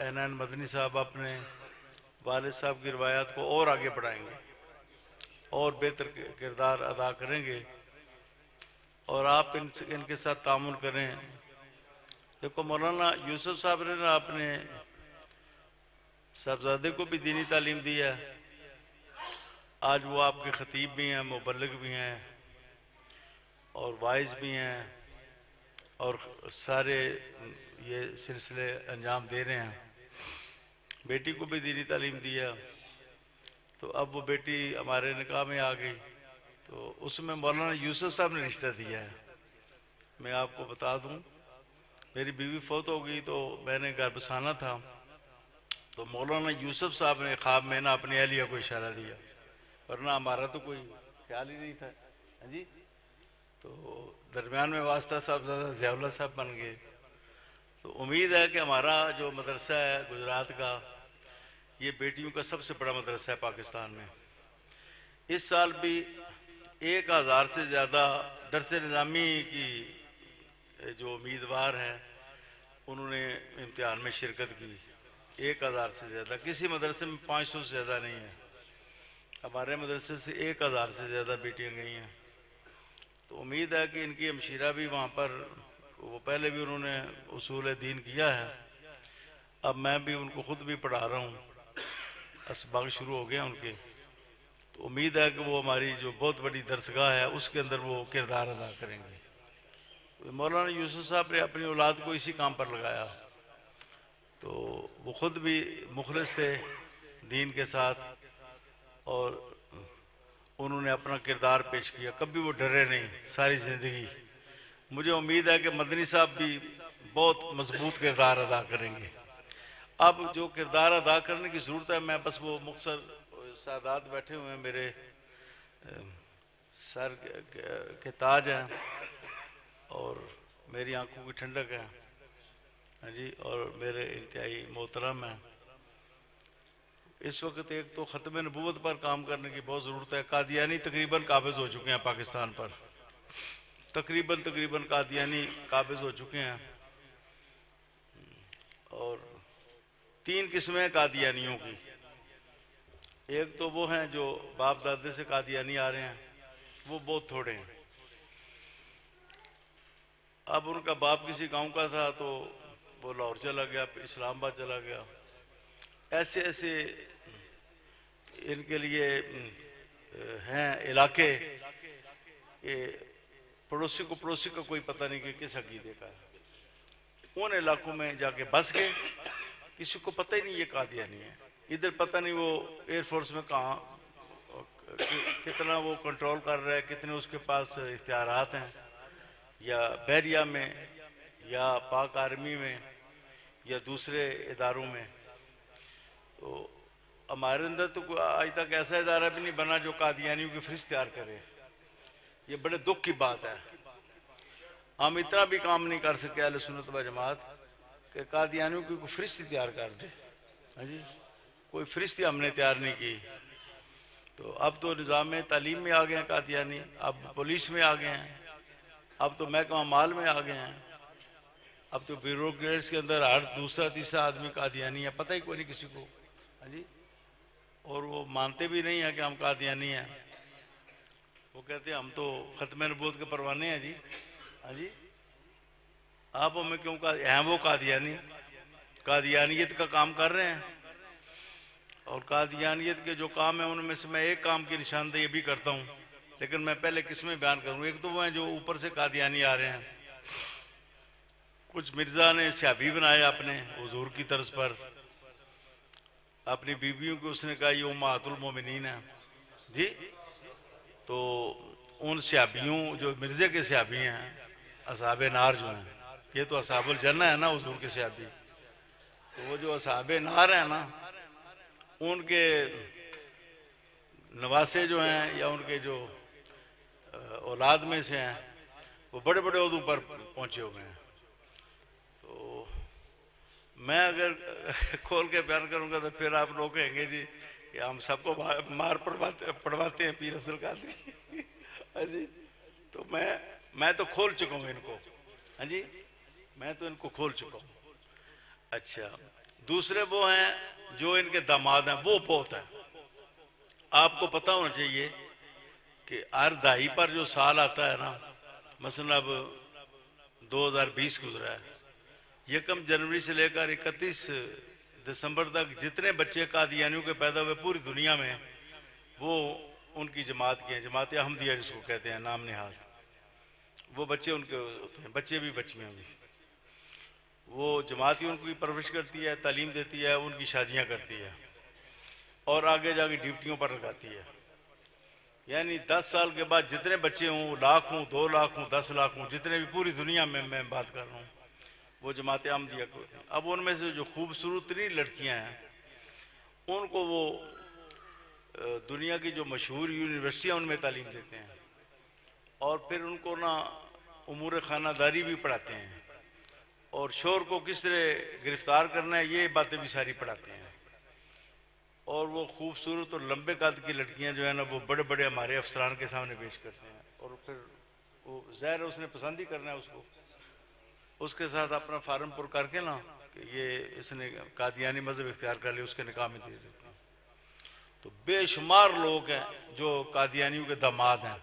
Speaker 2: ऐनान मदनी साहब अपने वालिद साहब की रवायात को और आगे बढ़ाएंगे और बेहतर किरदार अदा करेंगे, और आप इनके साथ तामुल करें। देखो मौलाना यूसुफ साहब ने ना अपने साहबजादे को भी दीनी तालीम दी है, आज वो आपके ख़तीब भी हैं, मुबल्लिग भी हैं और वाइज भी हैं और सारे ये सिलसिले अंजाम दे रहे हैं। बेटी को भी दीनी तालीम दिया, तो अब वो बेटी हमारे निकाह में आ गई, तो उसमें मौलाना यूसुफ साहब ने रिश्ता दिया है। मैं आपको बता दूं, मेरी बीवी फौत हो गई तो मैंने घर बसाना था, तो मौलाना यूसुफ साहब ने ख्वाब में ना अपनी अहलिया को इशारा दिया, वरना हमारा तो कोई ख्याल ही नहीं था। हाँ जी, तो दरमियान में वास्ता साहब ज़्यादा ज़ियाउल्लाह साहब बन गए। तो उम्मीद है कि हमारा जो मदरसा है गुजरात का, ये बेटियों का सबसे बड़ा मदरसा है पाकिस्तान में। इस साल भी 1000 से ज़्यादा दरस निज़ामी की जो उम्मीदवार हैं उन्होंने इम्तिहान में शिरकत की। 1000 से ज़्यादा, किसी मदरसे में 500 से ज़्यादा नहीं है, हमारे मदरसे से 1000 से ज़्यादा बेटियां गई हैं। तो उम्मीद है कि इनकी हमशीरा भी वहाँ पर, वो पहले भी उन्होंने उसूल दीन किया है, अब मैं भी उनको ख़ुद भी पढ़ा रहा हूँ, असबाग शुरू हो गए उनके। तो उम्मीद है कि वो हमारी जो बहुत बड़ी दरसगाह है उसके अंदर वो किरदार अदा करेंगे। तो मौलाना यूसुफ साहब ने अपनी औलाद को इसी काम पर लगाया, तो वो ख़ुद भी मुखलिस थे दीन के साथ और उन्होंने अपना किरदार पेश किया, कभी वो डरे नहीं सारी ज़िंदगी। मुझे उम्मीद है कि मदनी साहब भी बहुत मजबूत किरदार अदा करेंगे। अब जो किरदार अदा करने की ज़रूरत है, मैं बस वो मुख्तसर सादात बैठे हुए हैं, मेरे सर के ताज हैं और मेरी आंखों की ठंडक है। हाँ जी, और मेरे इंतहाई मोहतरम हैं। इस वक्त एक तो ख़त्म नबूवत पर काम करने की बहुत ज़रूरत है। कादियानी तकरीबन काबिज़ हो चुके हैं पाकिस्तान पर, तकरीबन कादियानी काबिज़ हो चुके हैं। और 3 किस्में कादियानियों की, एक तो वो हैं जो बाप दादे से कादियानी आ रहे हैं, वो बहुत थोड़े हैं। अब उनका बाप किसी गांव का था तो वो लाहौर चला गया, इस्लामाबाद चला गया। ऐसे ऐसे इनके लिए हैं इलाके कि पड़ोसी का कोई पता नहीं कि किस अकीदे का है। उन इलाकों में जाके बस गए, किसी को पता ही नहीं ये कादियानी है। इधर पता नहीं वो एयरफोर्स में कहाँ कितना वो कंट्रोल कर रहा है, कितने उसके पास इख्तियारात हैं, या बहरिया में या पाक आर्मी में या दूसरे इदारों में। तो हमारे अंदर तो आज तक ऐसा इदारा भी नहीं बना जो कादियानियों की फहरिस्त तैयार करे। ये बड़े दुख की बात है। हम इतना भी काम नहीं कर सके अहले सुन्नत व जमात कि कादियानियों की कोई फहरिस्त तैयार कर दे। हाँ जी, कोई फहरिस्त हमने तैयार नहीं की। तो अब तो निज़ाम तालीम में आ गए हैं कादियानी, अब पुलिस में आ गए हैं, अब तो महकमा माल में आ गए हैं, अब तो ब्यूरोक्रेट्स के अंदर हर दूसरा तीसरा आदमी कादियानी है, पता ही कोई नहीं किसी को। हाँ जी, और वो मानते भी नहीं है कि हम कादियानी हैं। वो कहते हैं हम तो ख़त्म नबूवत के परवाने हैं जी। हाँ जी, आप हमें क्यों हैं वो कादियानी, कादियानियत का काम कर रहे हैं। और कादियानियत के जो काम है उनमें से मैं एक काम की निशानदेही भी करता हूँ, लेकिन मैं पहले किस्में बयान करूँ। एक तो वो हैं जो ऊपर से कादियानी आ रहे हैं, कुछ मिर्ज़ा ने स्याबी बनाया अपने हुजूर की तर्ज पर, अपनी बीवियों को उसने कहा ये उम्महातुल मोमिनीन है जी। तो उन स्याबियों जो मिर्ज़े के स्याबी हैं, असहाबे नार जो हैं, ये तो असहाबुल जन्नह है ना हुजूर के स्याबी। तो वो जो असहाबे नार हैं ना, उनके नवासे जो हैं या उनके जो औलाद में से हैं, वो बड़े बड़े ओहदों पर पहुँचे हुए हैं। तो मैं अगर खोल के बयान करूँगा तो फिर आप लोग कहेंगे जी कि हम सबको मार पढ़वाते हैं पीर अब्दुल कादरी। हाँ जी, तो मैं तो खोल चुका हूँ इनको। हाँ जी, मैं तो इनको खोल चुका हूँ। अच्छा, दूसरे वो हैं जो इनके दामाद हैं, वो बहुत है। आपको पता होना चाहिए कि हर दहाई पर जो साल आता है ना, मसलन अब 2020 गुजरा है, 1 जनवरी से लेकर 31 दिसंबर तक जितने बच्चे कादियानियों के पैदा हुए पूरी दुनिया में, वो उनकी जमात के हैं, जमात अहमदिया जिसको कहते हैं, नाम निहाल। वो बच्चे उनके होते हैं, बच्चे भी बच्चियां भी। वो जमात ही उनकी परवरिश करती है, तालीम देती है, उनकी शादियां करती है और आगे जाके ड्यूटियों पर लगाती है। यानी 10 साल के बाद जितने बच्चे हों, लाख हों, 2 लाख हों, 10 लाख हों, जितने भी पूरी दुनिया में मैं बात कर रहा हूँ, वो जमात अहमदिया को होती हैं। अब उनमें से जो खूबसूरत लड़कियाँ हैं, उनको वो दुनिया की जो मशहूर यूनिवर्सिटियाँ उनमें तालीम देते हैं और फिर उनको ना उमूर खानादारी भी पढ़ाते हैं और शोर को किस तरह गिरफ्तार करना है, ये बातें भी सारी पढ़ाते हैं। और वो खूबसूरत और लंबे कद की लड़कियां जो है ना, वो बड़े बड़े हमारे अफसरान के सामने पेश करते हैं और फिर वो ज़ाहिर उसने पसंद ही करना है उसको, उसके साथ अपना फार्म पुर करके ना कि ये इसने कादियानी मज़हब इख्तियार कर लिया, उसके निकाह में दे देते हैं। तो बेशुमार लोग हैं जो कादियानियों के दामाद हैं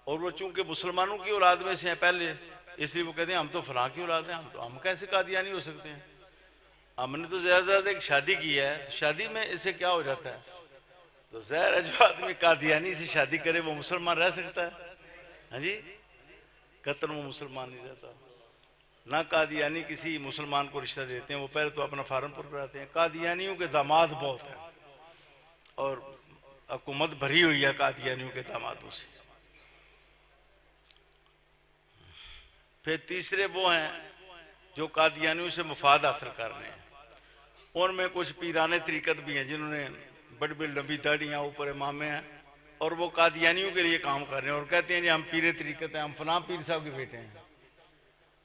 Speaker 2: और वो चूंकि मुसलमानों की औलाद में से हैं पहले, इसलिए वो कहते हैं हम तो फलां की औलाद हैं, हम कैसे कादियानी हो सकते हैं, हमने तो ज्यादा ज्यादा एक शादी की है, तो शादी में इससे क्या हो जाता है। तो ज़ाहिर है जो आदमी कादियानी से शादी करे वो मुसलमान रह सकता है? हाँ जी, कतन वो मुसलमान नहीं रहता ना। कादियानी किसी मुसलमान को रिश्ता देते हैं, वो पहले तो अपना फार्म पुर कराते हैं। कादियानियों के दामाद बहुत हैं और हुकूमत भरी हुई है कादियानियों के दामादों से। फिर तीसरे वो हैं जो कादियानियों से मुफाद हासिल कर रहे हैं। उनमें कुछ पीराने तरीकत भी हैं जिन्होंने बड़ी बड़ी लंबी दाढ़ियाँ, ऊपर इमामे हैं और वो कादियानियों के लिए काम कर रहे हैं और कहते हैं जी हम पीर तरीकत हैं, हम फलां पीर साहब के बेटे हैं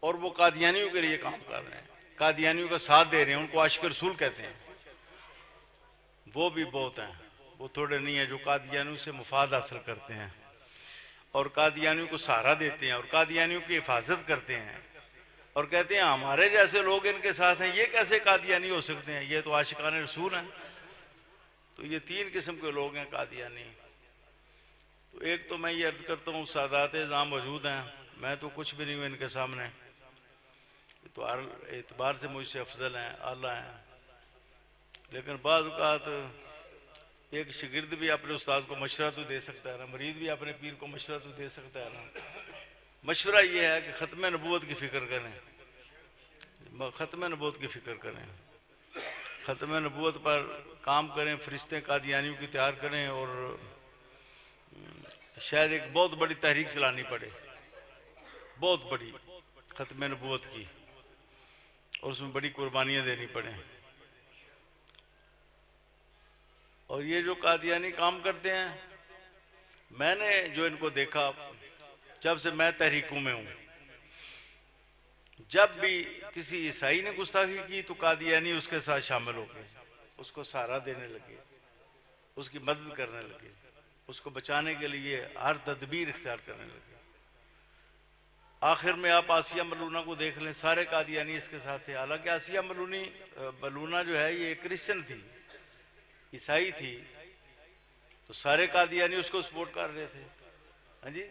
Speaker 2: और वो कादियानियों के लिए काम कर रहे हैं, कादियानियों का साथ दे रहे हैं। उनको आशिक रसूल कहते हैं। वो भी बहुत हैं, वो थोड़े नहीं है जो कादियानियों से मुफाद हासिल करते हैं और कादियानियों को सहारा देते हैं और कादियानियों की हिफाजत करते हैं और कहते हैं हमारे जैसे लोग इनके साथ हैं, ये कैसे कादियानी हो सकते हैं, ये तो आशिकान रसूल हैं। तो ये 3 किस्म के लोग हैं कादियानी। तो एक तो मैं ये अर्ज करता हूँ सादात इज़ाम मौजूद हैं, मैं तो कुछ भी नहीं हूँ इनके सामने, तो हर एतबार से मुझसे अफजल हैं, आला हैं। लेकिन बाज़ औक़ात एक शिगिर्द भी अपने उस्ताद को मशवरा तो दे सकता है ना, मरीद भी अपने पीर को मशवरा तो दे सकता है ना। मशवरा ये है कि ख़त्म नबूवत की फ़िक्र करें, ख़त्म नबूवत की फ़िक्र करें, ख़त्म नबूवत पर काम करें, फरिश्ते कादियानियों की तैयार करें और शायद एक बहुत बड़ी तहरीक चलानी पड़े, बहुत बड़ी ख़त्म नबूवत की, और उसमें बड़ी कुर्बानियाँ देनी पड़े। और ये जो कादियानी काम करते हैं, मैंने जो इनको देखा जब से मैं तहरीकों में हूँ, जब भी किसी ईसाई ने गुस्ताखी की तो कादियानी उसके साथ शामिल हो गए, उसको सहारा देने लगे, उसकी मदद करने लगे, उसको बचाने के लिए हर तदबीर इख्तियार करने लगे। आखिर में आप आसिया मलूना को देख लें, सारे कादियानी इसके साथ थे। हालांकि आसिया मलूना जो है ये क्रिश्चियन थी, ईसाई थी, तो सारे कादियानी उसको सपोर्ट कर रहे थे। हाँ जी,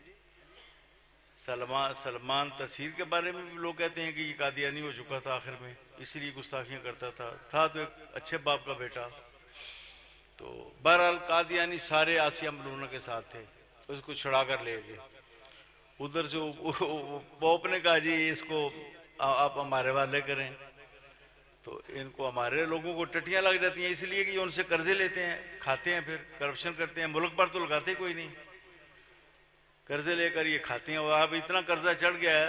Speaker 2: सलमान तसीर के बारे में भी लोग कहते हैं कि ये कादियानी हो चुका था आखिर में, इसलिए गुस्ताखियाँ करता था तो एक अच्छे बाप का बेटा। तो बहरहाल कादियानी सारे आसिया मलूना के साथ थे, उसको छुड़ा कर ले गए। उधर से पोप ने कहा जी इसको आप हमारे वाले करें, तो इनको हमारे लोगों को टट्टियाँ लग जाती हैं, इसलिए कि उनसे कर्जे लेते हैं, खाते हैं, फिर करप्शन करते हैं। मुल्क पर तो लगाते कोई नहीं, कर्जे लेकर ये खाते हैं। और अब इतना कर्जा चढ़ गया है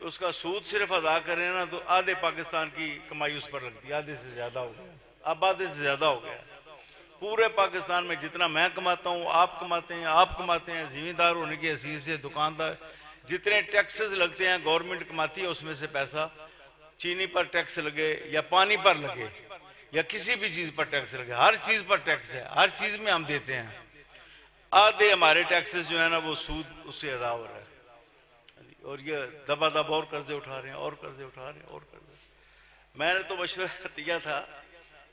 Speaker 2: कि उसका सूद सिर्फ अदा करें ना तो आधे पाकिस्तान की कमाई उस पर लगती है, आधे से ज़्यादा हो गया, अब आधे से ज़्यादा हो गया। पूरे पाकिस्तान में जितना मैं कमाता हूँ, आप कमाते हैं, आप कमाते हैं, ज़िम्मेदार होने की हैसियत से दुकानदार, जितने टैक्सेस लगते हैं गवर्नमेंट कमाती है, उसमें से पैसा चीनी पर टैक्स लगे या पानी पर लगे या किसी भी चीज़ पर टैक्स लगे, हर चीज़ पर टैक्स है, हर चीज़ में हम देते हैं। आधे हमारे टैक्सेस जो है ना वो सूद उससे अदा हो रहा है। और ये दबा दब और कर्जे उठा रहे हैं और कर्जे उठा रहे हैं और कर्जे। मैंने तो मशवरा दिया था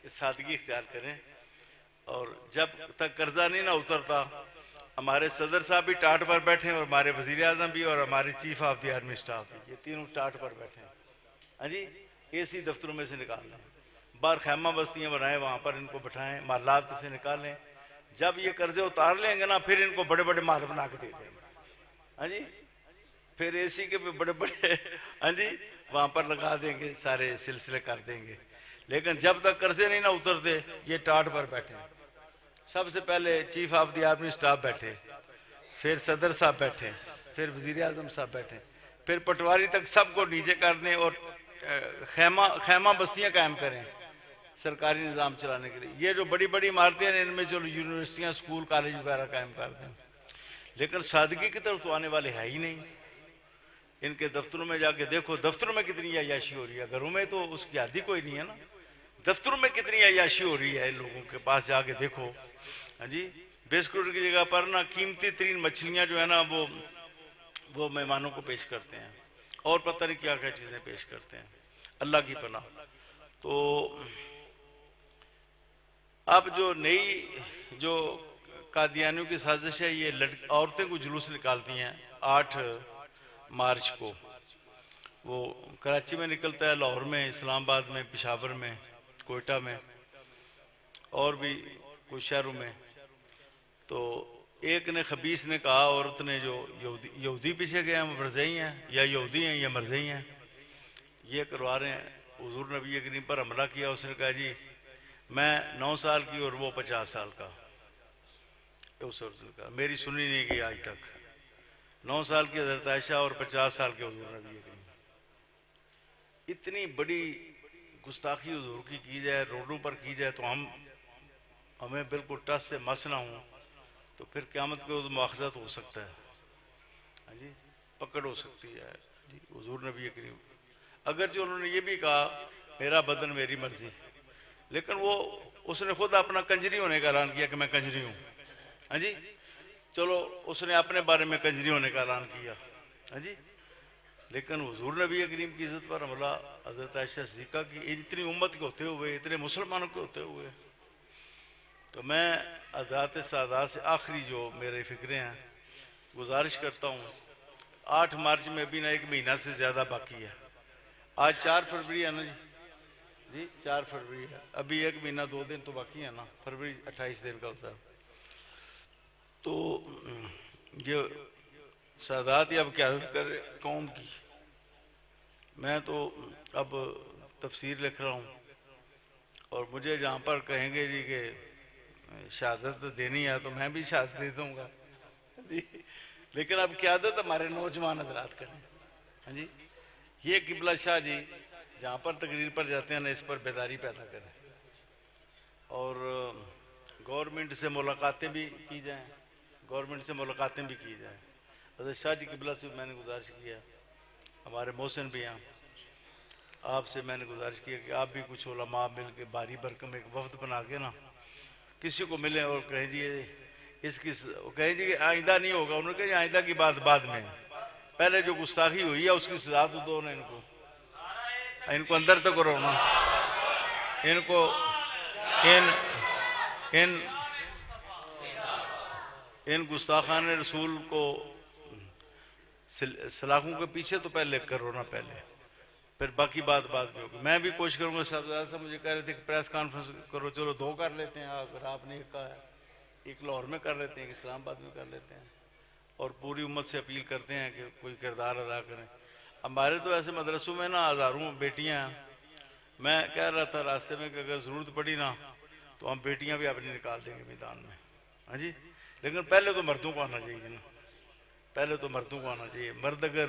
Speaker 2: कि सादगी इख्तियार करें, और जब तक कर्जा नहीं ना उतरता, हमारे सदर साहब भी टाट पर बैठे हैं और हमारे वजीर आजम भी और हमारे chief of the army staff भी, ये तीनों टाट पर बैठे हैं। हाँ जी, एसी दफ्तरों में से निकाल लें, बाहर खैमा बस्तियां बनाए, वहां पर इनको बिठाएं, मालात से निकालें। जब ये कर्जे उतार लेंगे ना, फिर इनको बड़े बड़े माल बना के दे देंगे। हाँ जी, फिर एसी के भी बड़े बड़े हाँ जी वहां पर लगा देंगे, सारे सिलसिले कर देंगे। लेकिन जब तक कर्जे नहीं ना उतरते, ये टाट पर बैठे हैं। सबसे पहले chief of the army staff बैठे, फिर सदर साहब बैठे, फिर वजीर आजम साहब बैठे, फिर पटवारी तक सबको नीचे करने और खैमा बस्तियां कायम करें सरकारी निज़ाम चलाने के लिए। ये जो बड़ी बड़ी इमारतें हैं, इनमें जो यूनिवर्सिटियां, स्कूल, कॉलेज वगैरह कायम कर दें। लेकिन सादगी की तरफ तो आने वाले है ही नहीं। इनके दफ्तरों में जाके देखो, दफ्तरों में कितनी अय्याशी हो रही है, घरों में तो उसकी आदि कोई नहीं है ना। दफ्तरों में कितनी अय्याशी हो रही है, इन लोगों के पास जाके देखो। हाँ जी, बिस्कुट की जगह पर ना कीमती तरीन मछलियां जो है ना, वो मेहमानों को पेश करते हैं, और पता नहीं क्या क्या चीजें पेश करते हैं, अल्लाह की पनाह। तो अब जो नई जो कादियानियों की साजिश है, ये औरतें को जुलूस निकालती हैं 8 मार्च को। वो कराची में निकलता है, लाहौर में, इस्लामाबाद में, पेशावर में, कोयटा में, और भी कुछ शहरों में। तो एक ने खबीस ने कहा, औरत ने, जो यहूदी पीछे गए हैं, मरज़ई हैं, या यहूदी हैं या मरज़ई हैं, ये करवा रहे हैं। हुजूर नबी करीम पर हमला किया। उसने कहा जी मैं 9 साल की और वो 50 साल का। उस औरत ने कहा मेरी सुनी नहीं गई आज तक। 9 साल की हज़रत आयशा और 50 साल के हुजूर नबी करीम। इतनी बड़ी गुस्ताखी हुजूर की जाए, रोडों पर की जाए, तो हमें बिल्कुल टस से मस ना हो, तो फिर क़यामत के रोज़ मुआख़ज़त हो सकता है। हाँ जी, पकड़ हो सकती है जी। हुजूर नबी करीम अगरचे उन्होंने ये भी कहा मेरा बदन मेरी मर्जी, लेकिन उसने खुद अपना कंजरी होने का ऐलान किया कि मैं कंजरी हूँ। हाँ जी, चलो उसने अपने बारे में कंजरी होने का ऐलान किया। हाँ जी, लेकिन हुजूर नबी करीम की इज्जत पर हमला हज़रत आयशा सिद्दीक़ा की, इतनी उम्मत के होते हुए, इतने मुसलमानों के होते हुए। तो मैं हज़रात सादात से आखिरी जो मेरे फ़िक्रे हैं, गुजारिश करता हूँ, 8 मार्च में भी ना 1 महीना से ज़्यादा बाकी है। आज 4 फरवरी है ना जी 4 फरवरी है, अभी 1 महीना 2 दिन तो बाकी है ना, फरवरी 28 दिन का होता है। तो ये सादात ही अब क़यादत कर कौम की। मैं तो अब तफसीर लिख रहा हूँ, और मुझे जहाँ पर कहेंगे जी कि शहादत देनी है, तो मैं भी शहादत दे दूँगा जी। लेकिन अब क़यादत हमारे नौजवान हजरात करें। हाँ जी, ये किबला शाह जी जहाँ पर तकरीर पर जाते हैं ना, इस पर बेदारी पैदा करें, और गवर्नमेंट से मुलाकातें भी की जाएँ, गवर्नमेंट से मुलाकातें भी की जाएँ। हज़रत शाह जी किबला से मैंने गुजारिश किया, हमारे मोहसिन भी हैं, आपसे मैंने गुजारिश किया कि आप भी कुछ उलमा मिल के बारी बरकम एक वफ्द बना के ना किसी को मिले और कहें जी इसकी, कहें जी आइंदा नहीं होगा। उन्होंने कहा आइंदा की बात बाद में, पहले जो गुस्ताखी हुई है उसकी सजा तो दो ना, इनको अंदर तो करो ना, इनको इन गुस्ताखान रसूल को सलाखों के पीछे तो पहले करो ना, पहले, फिर बाकी बात बाद में होगी। मैं भी कोशिश करूंगा। साहब मुझे कह रहे थे कि प्रेस कॉन्फ्रेंस करो, चलो 2 कर लेते हैं, अगर आपने एक कहा है, एक लाहौर में कर लेते हैं, एक इस्लामाबाद में कर लेते हैं, और पूरी उम्मत से अपील करते हैं कि कोई किरदार अदा करें। हमारे तो ऐसे मदरसों में ना हज़ारों बेटियां हैं। मैं कह रहा था रास्ते में कि अगर ज़रूरत पड़ी ना तो हम बेटियां भी अपनी निकाल देंगे मैदान में। हाँ जी, लेकिन पहले तो मर्दों को आना चाहिए ना, पहले तो मर्दों को आना चाहिए। मर्द अगर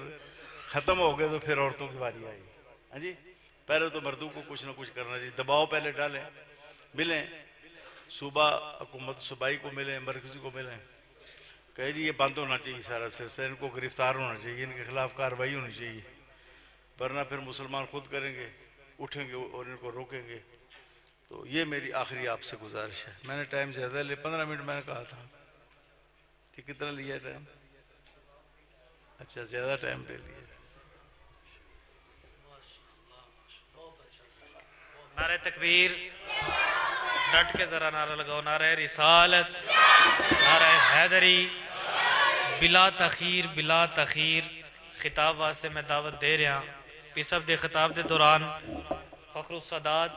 Speaker 2: ख़त्म हो गए तो फिर औरतों की बारी आएगी। हाँ जी, पहले तो मर्दों को कुछ ना कुछ करना चाहिए, दबाव पहले डालें, मिलें, सूबा हुकूमत सूबाई को मिलें, मरकज़ी को मिलें, कहे जी ये बंद होना चाहिए सारा सिलसिला, इनको गिरफ्तार होना चाहिए, इनके खिलाफ कार्रवाई होनी चाहिए, वरना फिर मुसलमान खुद करेंगे, उठेंगे और इनको रोकेंगे। तो ये मेरी आखिरी आपसे गुजारिश है। मैंने टाइम ज़्यादा ले, 15 मिनट मैंने कहा था, ठीक कितना लिया टाइम? अच्छा, ज़्यादा टाइम ले लिया।
Speaker 1: नारे तकबीर, डट के जरा नारा लगाओ, नारे रिसालत, नारे हैदरी, बिला तखीर, बिला तखीर। खिताब वास्ते मैं दावत दे रहा, पिसब दे खिताब के दौरान फखरुस सादात